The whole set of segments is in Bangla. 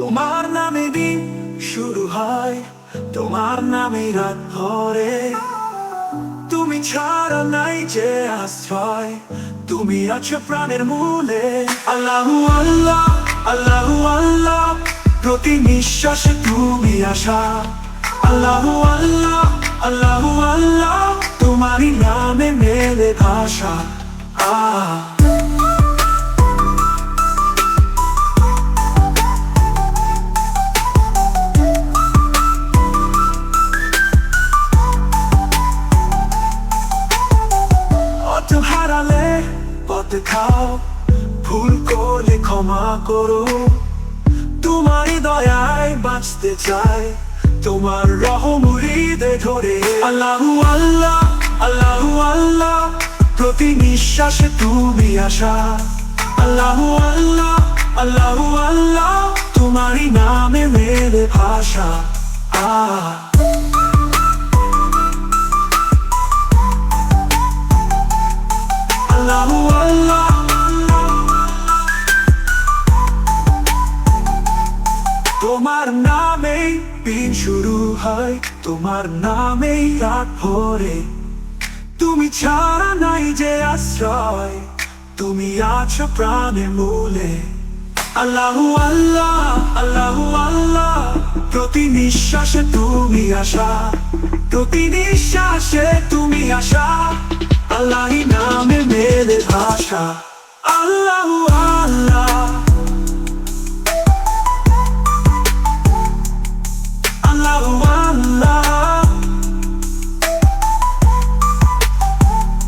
তোমার নামে দিন শুরু হয়, তোমার নামে রাত ভরে। তুমি ছাড়া নাই যে আশ্রয়, তুমি আছো প্রাণের মূলে। আল্লাহু আল্লাহ, আল্লাহু আল্লাহ, প্রতি নিঃশ্বাসে তুমি আশা। আল্লাহু আল্লাহ, আল্লাহু আল্লাহ, তোমারই নামে মেলে ভাষা। হারালে পথ খাও, ভুল করলে ক্ষমা করো। তোমারই দয়ায় বাঁচতে চাই, তোমার রহম হৃদয়ে ধরে। আল্লাহু আল্লাহ, আল্লাহু আল্লাহ, প্রতি নিঃশ্বাসে তুমি আশা। আল্লাহু আল্লাহ, আল্লাহু আল্লাহ, তোমারই নামে মেলে ভাষা। আল্লাহু আল্লাহ, তোমার নামেই দিন শুরু হয়, তোমার নামেই রাত ভরে। তুমি ছাড়া নাই যে আশ্রয়, তুমি আছো প্রাণের মূলে। আল্লাহু আল্লাহ, আল্লাহু আল্লাহ, প্রতি নিঃশ্বাসে তুমি আশা। প্রতি নিঃশ্বাসে তুমি আশা, আল্লাহই নামে মেলে ভাষা। আল্লাহু আল্লাহ, আল্লাহু আল্লাহ,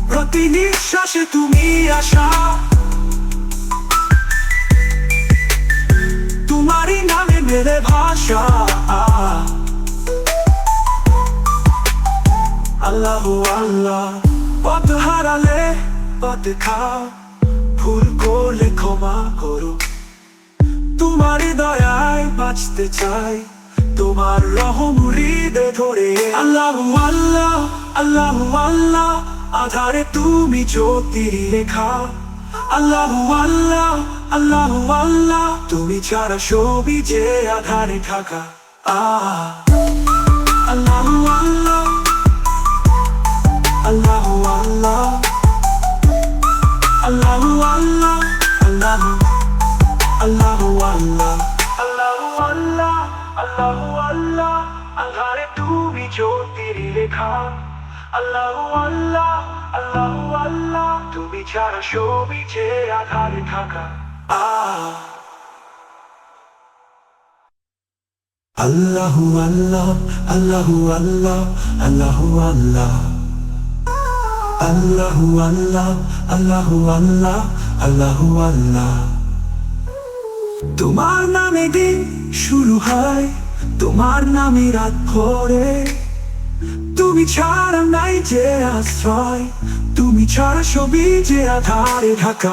প্রতি নিঃশ্বাসে তুমি আশা। তোমারই নামে মেলে ভাষা। আল্লাহু আল্লাহ, পথ হারালে পথ খাও, ভুল করলে ক্ষমা করো। তোমারই দয়ায় বাঁচতে চাই, তোমার রহম হৃদয়ে ধরে। আল্লাহু আল্লাহ, আল্লাহু আল্লাহ, আধারে তুমি জ্যোতি রেখা। আল্লাহু আল্লাহ, আল্লাহু আল্লাহ, তুমি ছাড়া সবই যে আধারে ঢাকা। আল্লাহু আল্লাহ, আল্লাহু আল্লাহ, আল্লাহু আল্লাহ, আল্লাহু আল্লাহু আল্লাহ, আল্লাহু আল্লাহ, আল্লাহু আল্লাহ, আধারে তুমি জ্যোতির রেখা। আল্লাহু আল্লাহ, আল্লাহু আল্লাহ, তুমি ছাড়া সবই যে আধারে ঢাকা। আল্লাহু আল্লাহ, আল্লাহু আল্লাহ, আল্লাহু আল্লাহ, আল্লাহু আল্লাহ, আল্লাহু আল্লাহ, আল্লাহু আল্লাহ। তোমার নামে দিন শুরু হয়, তোমার নামে রাত ভরে। তুমি ছাড়া নাই যে আশ্রয়, তুমি ছাড়া সবই যে আধারে ঢাকা।